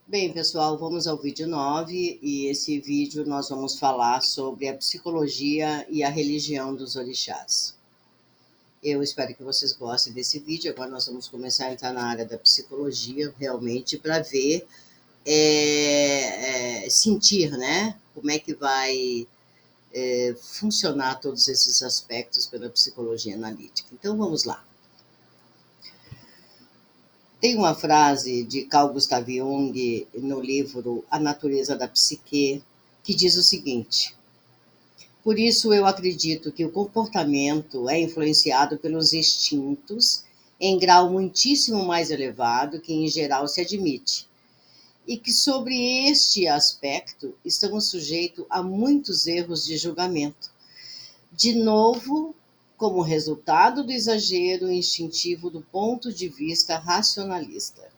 Bem, pessoal, vamos ao vídeo 9 e esse vídeo nós vamos falar sobre a psicologia e a religião dos orixás. Eu espero que vocês gostem desse vídeo. Agora nós vamos começar a entrar na área da psicologia, realmente, para ver, sentir, né? Como é que vai funcionar todos esses aspectos pela psicologia analítica. Então, vamos lá. Tem uma frase de Carl Gustav Jung no livro A Natureza da Psique, que diz o seguinte: por isso eu acredito que o comportamento é influenciado pelos instintos em grau muitíssimo mais elevado que em geral se admite, e que sobre este aspecto estamos sujeitos a muitos erros de julgamento, de novo, como resultado do exagero instintivo do ponto de vista racionalista.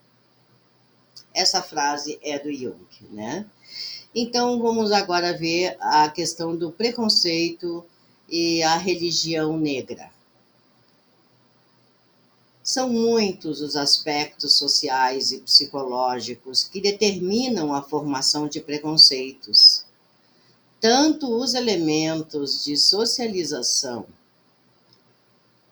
Essa frase é do Jung, né? Então, vamos agora ver a questão do preconceito e a religião negra. São muitos os aspectos sociais e psicológicos que determinam a formação de preconceitos. Tanto os elementos de socialização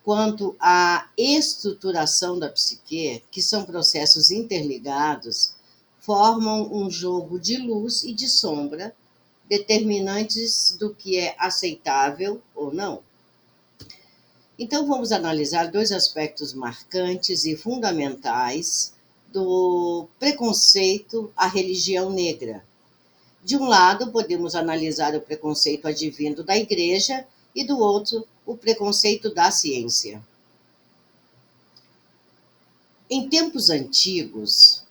quanto a estruturação da psique, que são processos interligados, formam um jogo de luz e de sombra, determinantes do que é aceitável ou não. Então, vamos analisar dois aspectos marcantes e fundamentais do preconceito à religião negra. De um lado, podemos analisar o preconceito advindo da igreja e do outro, o preconceito da ciência. Em tempos antigos,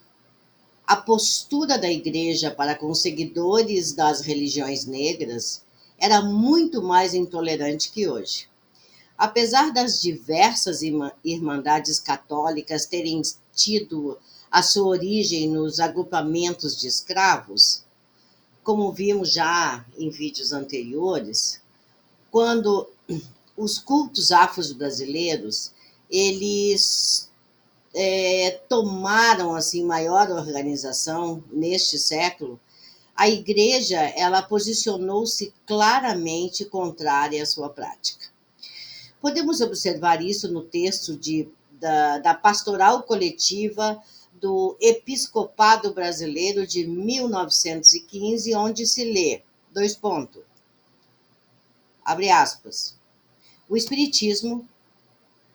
a postura da igreja para com seguidores das religiões negras era muito mais intolerante que hoje. Apesar das diversas irmandades católicas terem tido a sua origem nos agrupamentos de escravos, como vimos já em vídeos anteriores, quando os cultos afro-brasileiros, eles tomaram assim maior organização neste século, a igreja ela posicionou-se claramente contrária à sua prática. Podemos observar isso no texto da Pastoral Coletiva do Episcopado Brasileiro de 1915, onde se lê, dois pontos, abre aspas, o Espiritismo,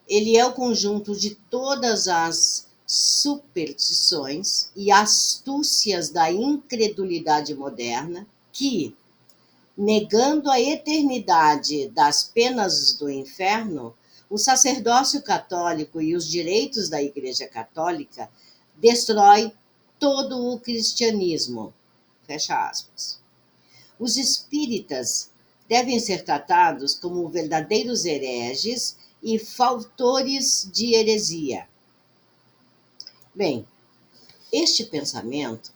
ele é o conjunto de todas as superstições e astúcias da incredulidade moderna que, negando a eternidade das penas do inferno, o sacerdócio católico e os direitos da Igreja Católica destrói todo o cristianismo. Fecha aspas. Os espíritas devem ser tratados como verdadeiros hereges e fautores de heresia. Bem, este pensamento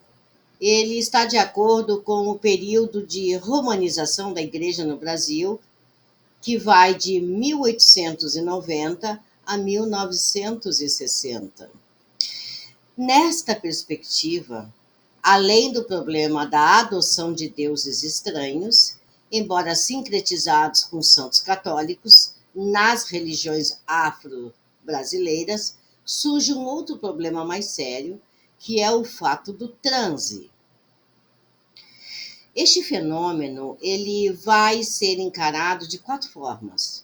ele está de acordo com o período de romanização da Igreja no Brasil, que vai de 1890 a 1960. Nesta perspectiva, além do problema da adoção de deuses estranhos, embora sincretizados com santos católicos, nas religiões afro-brasileiras, surge um outro problema mais sério, que é o fato do transe. Este fenômeno ele vai ser encarado de quatro formas.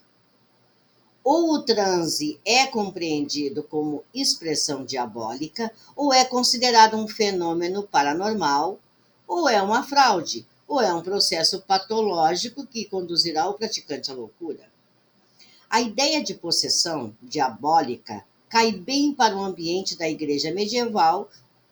Ou o transe é compreendido como expressão diabólica, ou é considerado um fenômeno paranormal, ou é uma fraude, ou é um processo patológico que conduzirá o praticante à loucura. A ideia de possessão diabólica cai bem para o ambiente da igreja medieval,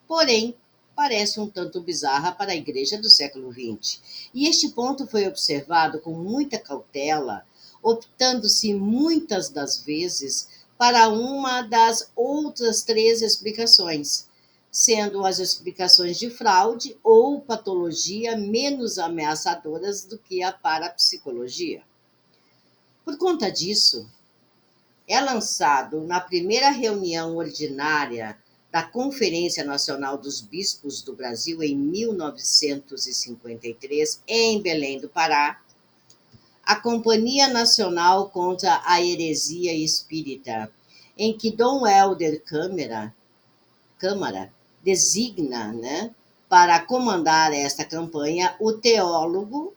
porém parece um tanto bizarra para a igreja do século XX. E este ponto foi observado com muita cautela, optando-se muitas das vezes para uma das outras três explicações, sendo as explicações de fraude ou patologia menos ameaçadoras do que a parapsicologia. Por conta disso, é lançado na primeira reunião ordinária da Conferência Nacional dos Bispos do Brasil em 1953, em Belém do Pará, a Companhia Nacional contra a Heresia Espírita, em que Dom Helder Câmara designa, né, para comandar esta campanha o teólogo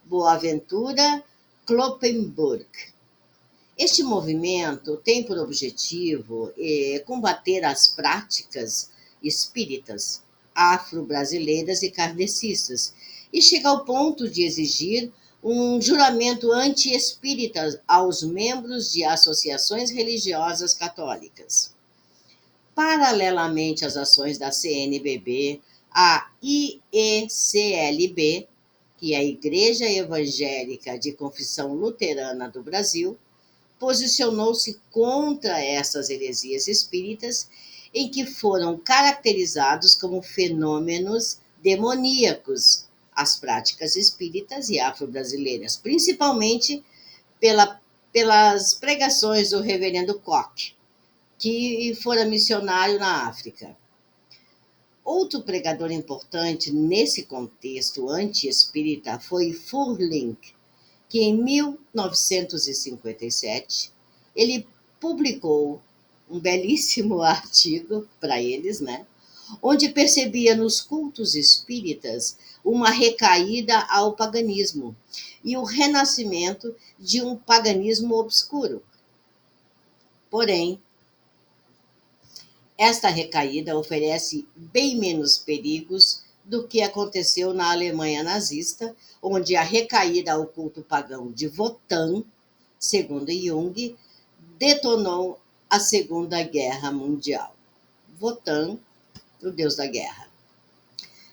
Boaventura Kloppenburg. Este movimento tem por objetivo combater as práticas espíritas, afro-brasileiras e kardecistas, e chega ao ponto de exigir um juramento anti-espírita aos membros de associações religiosas católicas. Paralelamente às ações da CNBB, a IECLB, que é a Igreja Evangélica de Confissão Luterana do Brasil, posicionou-se contra essas heresias espíritas, em que foram caracterizados como fenômenos demoníacos as práticas espíritas e afro-brasileiras, principalmente pelas pregações do reverendo Koch, que fora missionário na África. Outro pregador importante nesse contexto anti-espírita foi Furling, que em 1957 ele publicou um belíssimo artigo para eles, né, onde percebia nos cultos espíritas uma recaída ao paganismo e o renascimento de um paganismo obscuro. Porém, esta recaída oferece bem menos perigos do que aconteceu na Alemanha nazista, onde a recaída ao culto pagão de Wotan, segundo Jung, detonou a Segunda Guerra Mundial. Wotan, o deus da guerra.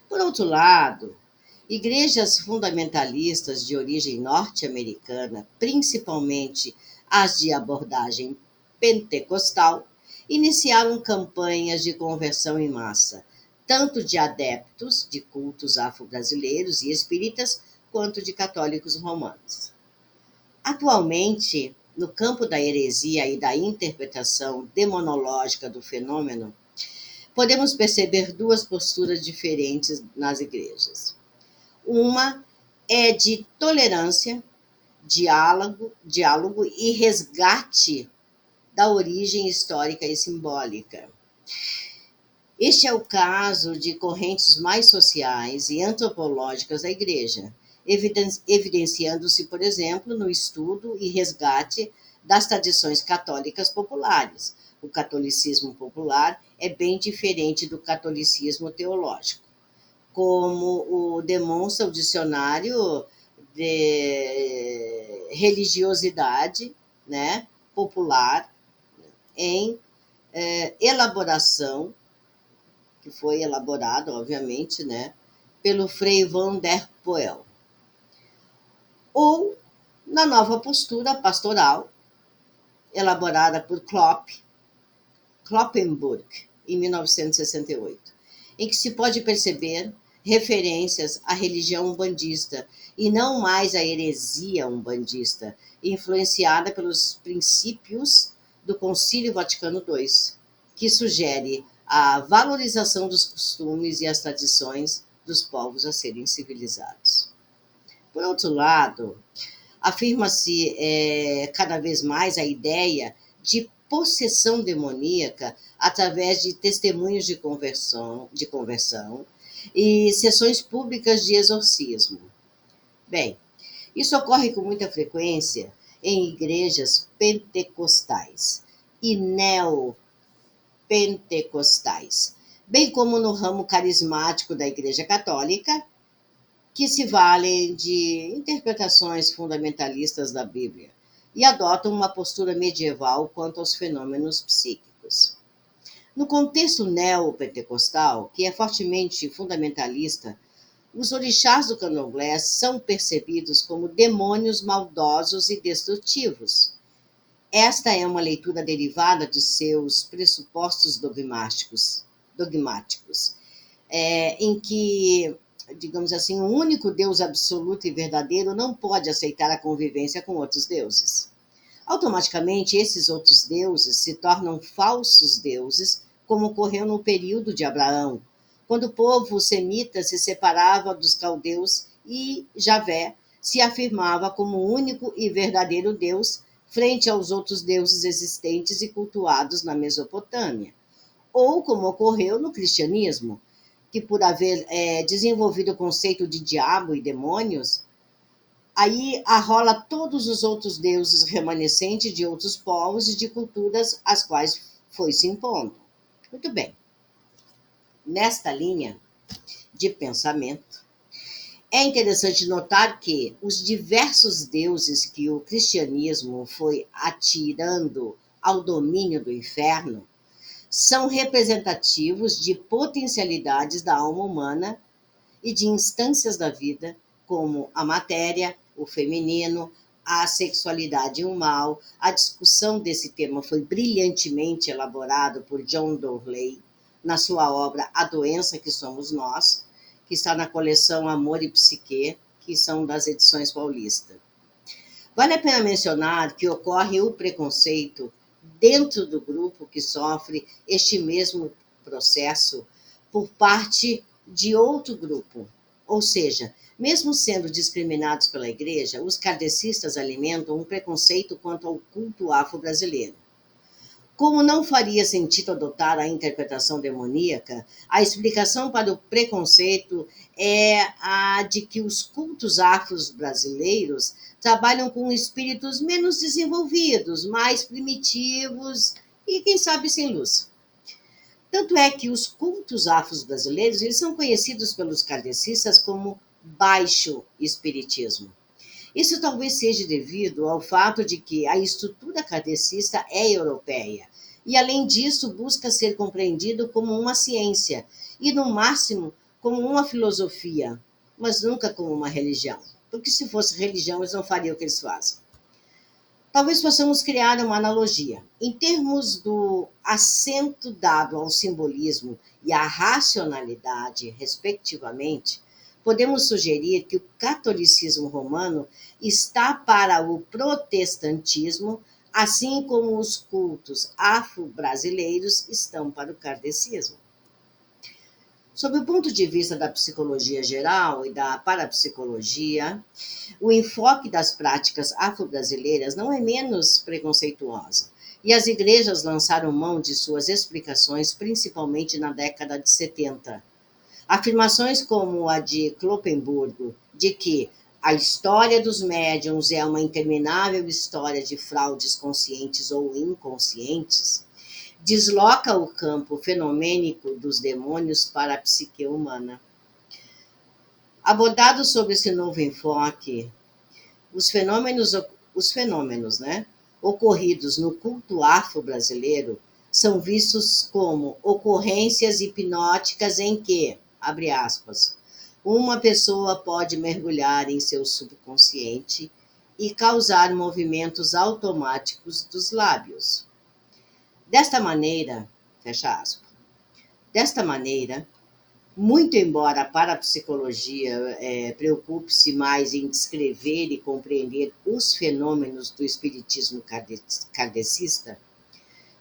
Por outro lado, igrejas fundamentalistas de origem norte-americana, principalmente as de abordagem pentecostal, iniciaram campanhas de conversão em massa, tanto de adeptos de cultos afro-brasileiros e espíritas, quanto de católicos romanos. Atualmente, no campo da heresia e da interpretação demonológica do fenômeno, podemos perceber duas posturas diferentes nas igrejas. Uma é de tolerância, diálogo e resgate da origem histórica e simbólica. Este é o caso de correntes mais sociais e antropológicas da Igreja, evidenciando-se, por exemplo, no estudo e resgate das tradições católicas populares. O catolicismo popular é bem diferente do catolicismo teológico, como o demonstra o dicionário de religiosidade, né, popular em elaboração, que foi elaborado, obviamente, né, pelo Frei van der Poel. Ou na nova postura pastoral, elaborada por Kloppenburg, em 1968, em que se pode perceber referências à religião umbandista e não mais à heresia umbandista, influenciada pelos princípios do Concílio Vaticano II, que sugere a valorização dos costumes e as tradições dos povos a serem civilizados. Por outro lado, afirma-se cada vez mais a ideia de possessão demoníaca através de testemunhos de conversão e sessões públicas de exorcismo. Bem, isso ocorre com muita frequência em igrejas pentecostais e neopentecostais, bem como no ramo carismático da Igreja Católica, que se valem de interpretações fundamentalistas da Bíblia e adotam uma postura medieval quanto aos fenômenos psíquicos. No contexto neopentecostal, que é fortemente fundamentalista, os orixás do candomblé são percebidos como demônios maldosos e destrutivos. Esta é uma leitura derivada de seus pressupostos dogmáticos, em que, digamos assim, um único Deus absoluto e verdadeiro não pode aceitar a convivência com outros deuses. Automaticamente, esses outros deuses se tornam falsos deuses como ocorreu no período de Abraão, quando o povo semita se separava dos caldeus e Javé se afirmava como o único e verdadeiro Deus frente aos outros deuses existentes e cultuados na Mesopotâmia. Ou como ocorreu no cristianismo, que por haver desenvolvido o conceito de diabo e demônios, aí arrola todos os outros deuses remanescentes de outros povos e de culturas às quais foi se impondo. Muito bem. Nesta linha de pensamento, é interessante notar que os diversos deuses que o cristianismo foi atirando ao domínio do inferno são representativos de potencialidades da alma humana e de instâncias da vida, como a matéria, o feminino, a sexualidade e o mal. A discussão desse tema foi brilhantemente elaborada por John Dowley na sua obra A Doença que Somos Nós, que está na coleção Amor e Psique, que são das edições Paulista. Vale a pena mencionar que ocorre o preconceito dentro do grupo que sofre este mesmo processo por parte de outro grupo. Ou seja, mesmo sendo discriminados pela igreja, os kardecistas alimentam um preconceito quanto ao culto afro-brasileiro. Como não faria sentido adotar a interpretação demoníaca, a explicação para o preconceito é a de que os cultos afros brasileiros trabalham com espíritos menos desenvolvidos, mais primitivos e, quem sabe, sem luz. Tanto é que os cultos afros brasileiros eles são conhecidos pelos kardecistas como baixo espiritismo. Isso talvez seja devido ao fato de que a estrutura kardecista é europeia e, além disso, busca ser compreendido como uma ciência e, no máximo, como uma filosofia, mas nunca como uma religião. Porque se fosse religião, eles não fariam o que eles fazem. Talvez possamos criar uma analogia. Em termos do acento dado ao simbolismo e à racionalidade, respectivamente, podemos sugerir que o catolicismo romano está para o protestantismo, assim como os cultos afro-brasileiros estão para o kardecismo. Sob o ponto de vista da psicologia geral e da parapsicologia, o enfoque das práticas afro-brasileiras não é menos preconceituosa, e as igrejas lançaram mão de suas explicações, principalmente na década de 70. Afirmações como a de Kloppenburg, de que a história dos médiuns é uma interminável história de fraudes conscientes ou inconscientes, desloca o campo fenomênico dos demônios para a psique humana. Abordado sob esse novo enfoque, os fenômenos, né, ocorridos no culto afro-brasileiro são vistos como ocorrências hipnóticas em que, abre aspas, uma pessoa pode mergulhar em seu subconsciente e causar movimentos automáticos dos lábios. Desta maneira, fecha aspas, desta maneira, muito embora a parapsicologia preocupe-se mais em descrever e compreender os fenômenos do espiritismo kardecista,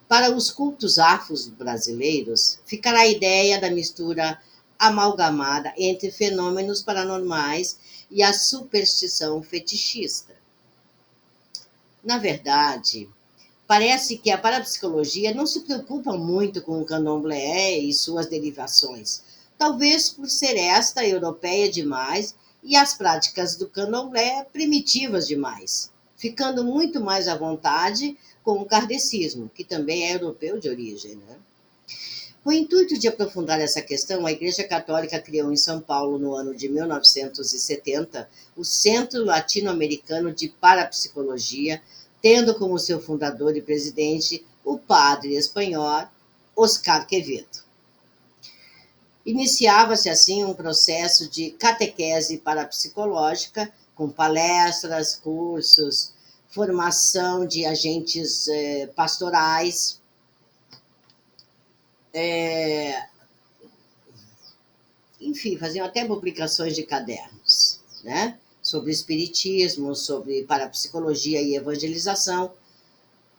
para os cultos afros brasileiros ficará a ideia da mistura amalgamada entre fenômenos paranormais e a superstição fetichista. Na verdade, parece que a parapsicologia não se preocupa muito com o candomblé e suas derivações, talvez por ser esta europeia demais e as práticas do candomblé primitivas demais, ficando muito mais à vontade com o kardecismo, que também é europeu de origem, né? Com o intuito de aprofundar essa questão, a Igreja Católica criou em São Paulo, no ano de 1970, o Centro Latino-Americano de Parapsicologia, tendo como seu fundador e presidente o padre espanhol Oscar Quevedo. Iniciava-se assim um processo de catequese parapsicológica, com palestras, cursos, formação de agentes pastorais, enfim, faziam até publicações de cadernos, né? Sobre espiritismo, sobre parapsicologia e evangelização,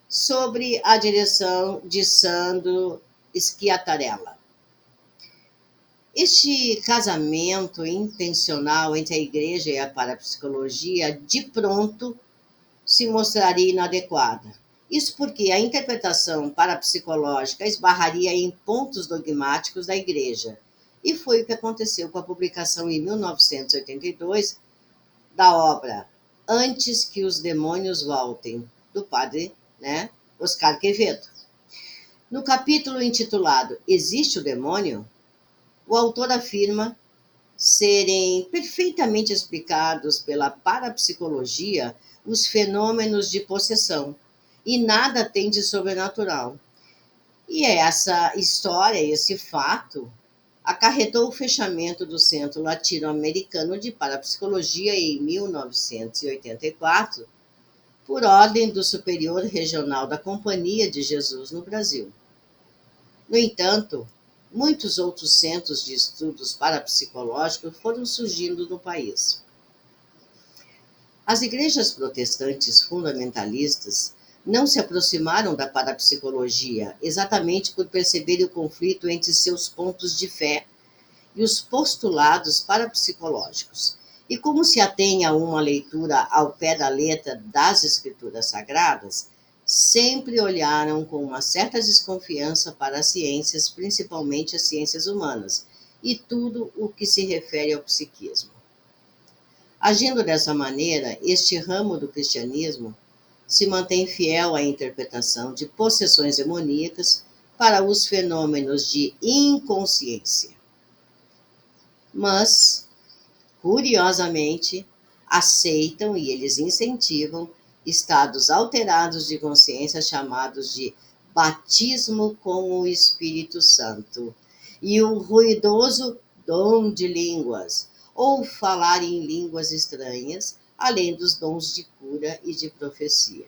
sobre a direção de Sandro Schiatarella. Este casamento intencional entre a igreja e a parapsicologia, de pronto, se mostraria inadequada. Isso porque a interpretação parapsicológica esbarraria em pontos dogmáticos da igreja. E foi o que aconteceu com a publicação em 1982 da obra Antes que os Demônios Voltem, do padre, Oscar Quevedo. No capítulo intitulado Existe o Demônio?, o autor afirma serem perfeitamente explicados pela parapsicologia os fenômenos de possessão, e nada tem de sobrenatural. E essa história, esse fato, acarretou o fechamento do Centro Latino-Americano de Parapsicologia em 1984, por ordem do Superior Regional da Companhia de Jesus no Brasil. No entanto, muitos outros centros de estudos parapsicológicos foram surgindo no país. As igrejas protestantes fundamentalistas não se aproximaram da parapsicologia exatamente por perceberem o conflito entre seus pontos de fé e os postulados parapsicológicos. E como se atém a uma leitura ao pé da letra das escrituras sagradas, sempre olharam com uma certa desconfiança para as ciências, principalmente as ciências humanas, e tudo o que se refere ao psiquismo. Agindo dessa maneira, este ramo do cristianismo se mantém fiel à interpretação de possessões demoníacas para os fenômenos de inconsciência. Mas, curiosamente, aceitam e eles incentivam estados alterados de consciência chamados de batismo com o Espírito Santo e o ruidoso dom de línguas, ou falar em línguas estranhas, além dos dons de cura e de profecia.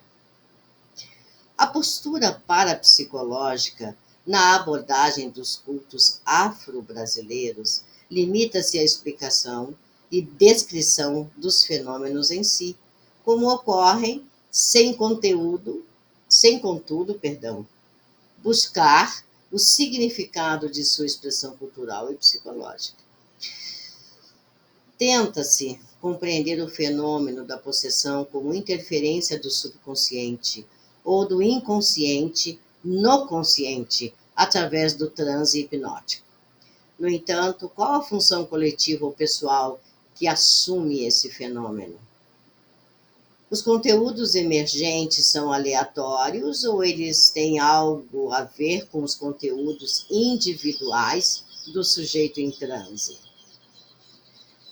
A postura parapsicológica na abordagem dos cultos afro-brasileiros limita-se à explicação e descrição dos fenômenos em si, como ocorrem, sem contudo, buscar o significado de sua expressão cultural e psicológica. Tenta-se compreender o fenômeno da possessão como interferência do subconsciente ou do inconsciente no consciente, através do transe hipnótico. No entanto, qual a função coletiva ou pessoal que assume esse fenômeno? Os conteúdos emergentes são aleatórios ou eles têm algo a ver com os conteúdos individuais do sujeito em transe?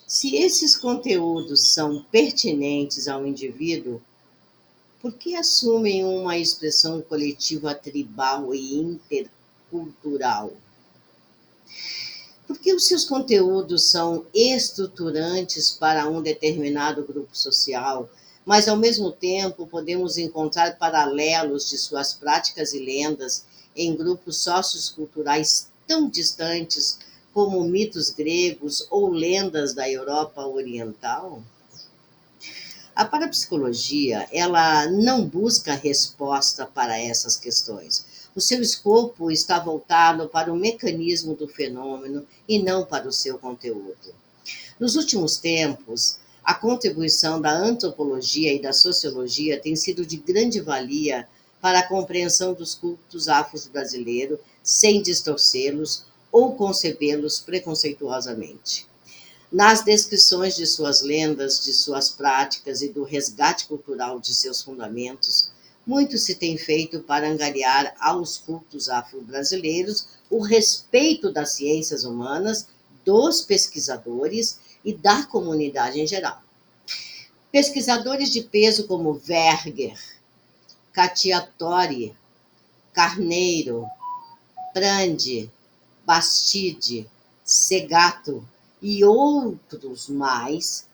Se esses conteúdos são pertinentes ao indivíduo, por que assumem uma expressão coletiva tribal e intercultural? Porque os seus conteúdos são estruturantes para um determinado grupo social, mas ao mesmo tempo podemos encontrar paralelos de suas práticas e lendas em grupos socioculturais tão distantes como mitos gregos ou lendas da Europa Oriental? A parapsicologia, ela não busca resposta para essas questões. O seu escopo está voltado para o mecanismo do fenômeno e não para o seu conteúdo. Nos últimos tempos, a contribuição da antropologia e da sociologia tem sido de grande valia para a compreensão dos cultos afro-brasileiros, sem distorcê-los ou concebê-los preconceituosamente. Nas descrições de suas lendas, de suas práticas e do resgate cultural de seus fundamentos, muito se tem feito para angariar aos cultos afro-brasileiros o respeito das ciências humanas, dos pesquisadores e da comunidade em geral. Pesquisadores de peso como Verger, Cacciatore, Carneiro, Prandi, Bastide, Segato e outros mais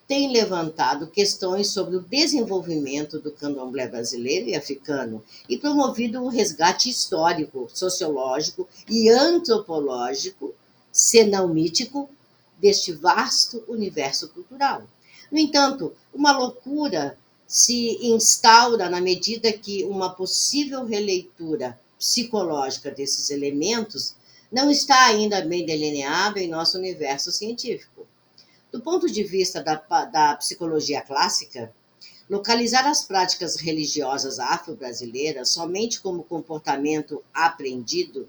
têm levantado questões sobre o desenvolvimento do candomblé brasileiro e africano e promovido o resgate histórico, sociológico e antropológico, se não mítico, deste vasto universo cultural. No entanto, uma loucura se instaura na medida que uma possível releitura psicológica desses elementos não está ainda bem delineado em nosso universo científico. Do ponto de vista da psicologia clássica, localizar as práticas religiosas afro-brasileiras somente como comportamento aprendido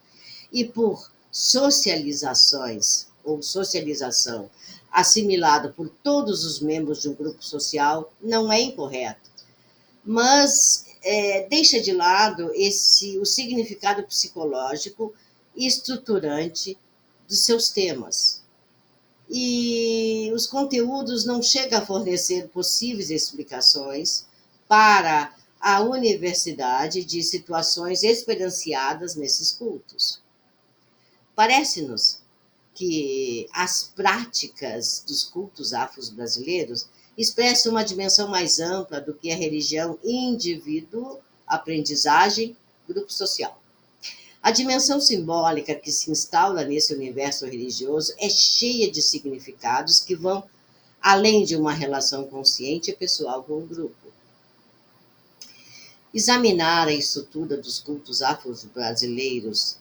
e por socializações ou socialização assimilado por todos os membros de um grupo social não é incorreto, mas deixa de lado o significado psicológico e estruturante dos seus temas. E os conteúdos não chegam a fornecer possíveis explicações para a universidade de situações experienciadas nesses cultos. Parece-nos que as práticas dos cultos afros brasileiros expressam uma dimensão mais ampla do que a religião, indivíduo, aprendizagem, grupo social. A dimensão simbólica que se instaura nesse universo religioso é cheia de significados que vão além de uma relação consciente e pessoal com o grupo. Examinar a estrutura dos cultos afro-brasileiros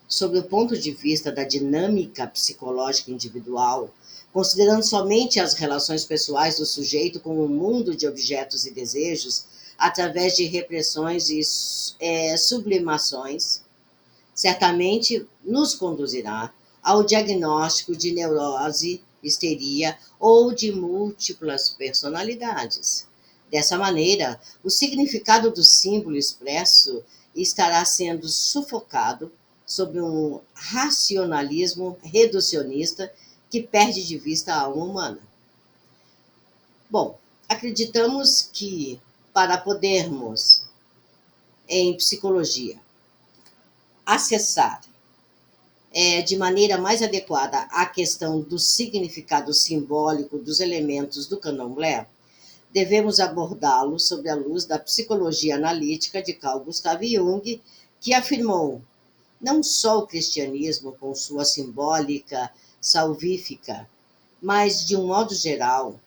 sob o ponto de vista da dinâmica psicológica individual, considerando somente as relações pessoais do sujeito com um mundo de objetos e desejos, através de repressões e sublimações, certamente nos conduzirá ao diagnóstico de neurose, histeria ou de múltiplas personalidades. Dessa maneira, o significado do símbolo expresso estará sendo sufocado sob um racionalismo reducionista que perde de vista a alma humana. Bom, acreditamos que para podermos, em psicologia, acessar de maneira mais adequada a questão do significado simbólico dos elementos do candomblé, devemos abordá-lo sob a luz da psicologia analítica de Carl Gustav Jung, que afirmou não só o cristianismo com sua simbólica salvífica, mas, de um modo geral,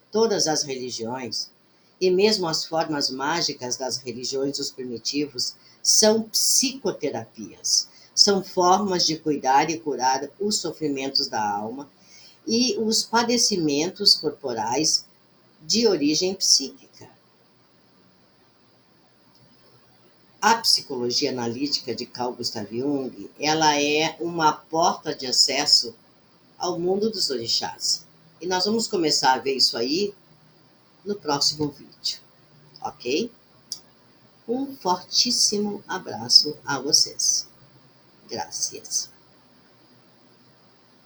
todas as religiões, e mesmo as formas mágicas das religiões dos primitivos, são psicoterapias. São formas de cuidar e curar os sofrimentos da alma e os padecimentos corporais de origem psíquica. A psicologia analítica de Carl Gustav Jung, ela é uma porta de acesso ao mundo dos orixás. E nós vamos começar a ver isso aí no próximo vídeo, ok? Um fortíssimo abraço a vocês. Graças.